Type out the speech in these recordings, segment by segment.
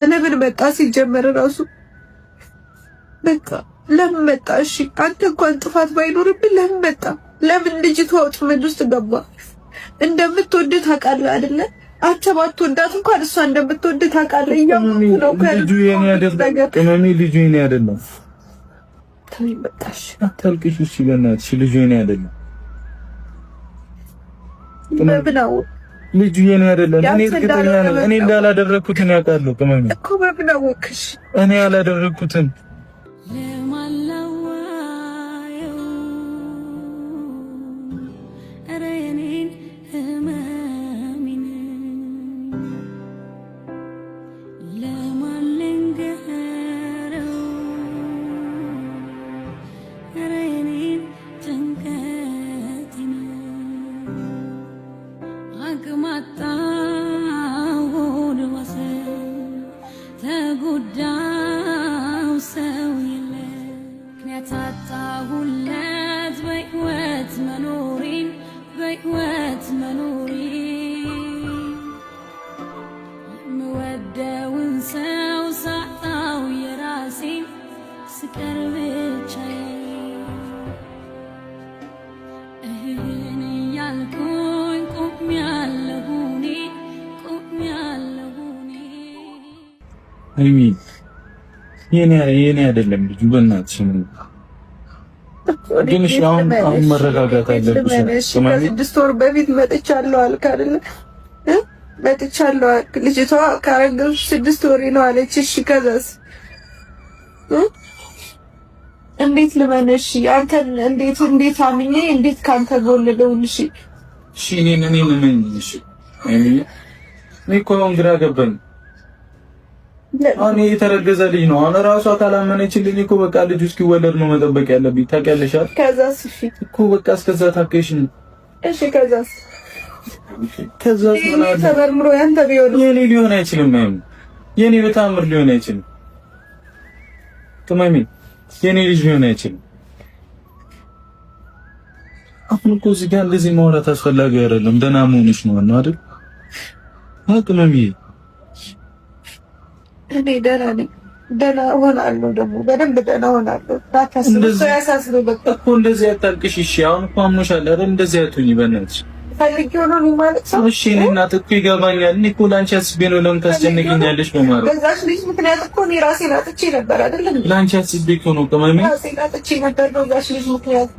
ለምን መጣ ሲጀመር ራሱ በቃ ለምን መጣ? እሺ አንተ እንኳን ጥፋት ባይኖርብህ ለምን መጣ? ለምን ልጅቷ ወጥመድ ውስጥ ገባ? እንደምትወድ ታውቃለህ አይደለ? አንተ ባትወዳት እንኳን እሷ እንደምትወድ ታውቃለህ። ልጁ የኔ አይደለም። ቅመሜ ልጁ የኔ አይደለም። ተይ በቃሽ፣ አታልቅሽ። እሺ በእናትሽ ልጁ የኔ አይደለም። በብናው ልጁ የኔ አይደለም። እኔ እርግጠኛ ነኝ። እኔ እንዳላደረኩትን ያውቃለሁ። ቅመሜ እኮ በብናው ወክሽ እኔ ያላደረኩትን አይሚ የኔ አይደለም ልጁ። በእናትሽ ግን እሺ፣ አሁን መረጋጋት አለብሽ። ከስድስት ወር በፊት መጥቻለሁ አልክ አይደለ? መጥቻለሁ አልክ። ልጅቷ ካረገዝሽ 6 ወር ነው አለች። እሺ ከዛስ እንዴት ልመነሽ? አንተን እንዴት አምኜ እንዴት ካንተ ጎን ልደውል? እሺ እኔን ምን እሺ አይሚ እኔ እኮ አሁን ግራ ገባኝ። አሁን የተረገዘ ልጅ ነው። አሁን ራሷ ካላመነችልኝ እኮ በቃ ልጁ እስኪወለድ ነው መጠበቅ ያለብኝ። ታውቂያለሽ አይደል? ከዛስ እሺ እኮ በቃ እስከዛ ታከሽኝ። እሺ ከዛስ ምን አለ? ተመርምሮ ያንተ ቢሆን የኔ ሊሆን አይችልም። የኔ በታምር ሊሆን አይችልም። ቅመሜ የኔ ልጅ ሊሆን አይችልም። አሁን እኮ እዚህ ጋር እንደዚህ ማውራት አስፈላጊ አይደለም። ደህና መሆንሽ ነው አይደል? ቅመሜ እኔ ደህና ነኝ። ደህና ሆናለሁ፣ ደግሞ በደንብ ደህና ሆናለሁ። እኮ እንደዚህ አታልቅሽ። እሺ አሁን እኮ አምኖሻል አይደል? እንደዚህ አትሁኝ በእናትሽ። ፈልጌው ነው ማለት ነው። እሺ እኔ እናት እኮ ይገባኛል። እኔ እኮ ላንቺ አስቤ ነው። ለምን ታስጨንቂኛለሽ? በማለት በዛች ልጅ ምክንያት እኮ እኔ ራሴን አጥቼ ነበር አይደል? ላንቺ አስቤ እኮ ነው ቅመሜ። ራሴን አጥቼ ነበር በዛች ልጅ ምክንያት።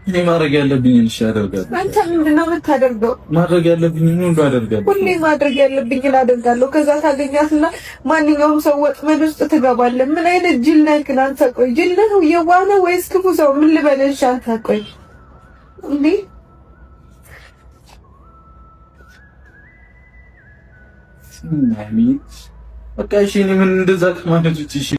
እኔ ማድረግ ያለብኝን እሺ አደርጋለሁ። አንተ ምንድነው የምታደርገው? ማድረግ ያለብኝን ሁሉ አደርጋለሁ። ሁሌ ማድረግ ያለብኝን አደርጋለሁ። ከዛ ታገኛትና ማንኛውም ሰው ወጥመድ ውስጥ ትገባለህ። ምን አይነት ጅል ነህ ግን አንተ? ቆይ ጅል ነህ የዋህ ነህ ወይስ ክፉ ሰው? ምን ልበለሽ አንተ? ቆይ እንዴ በቃ እሺ እኔ ምን እንደዛ ከማለት ውጪ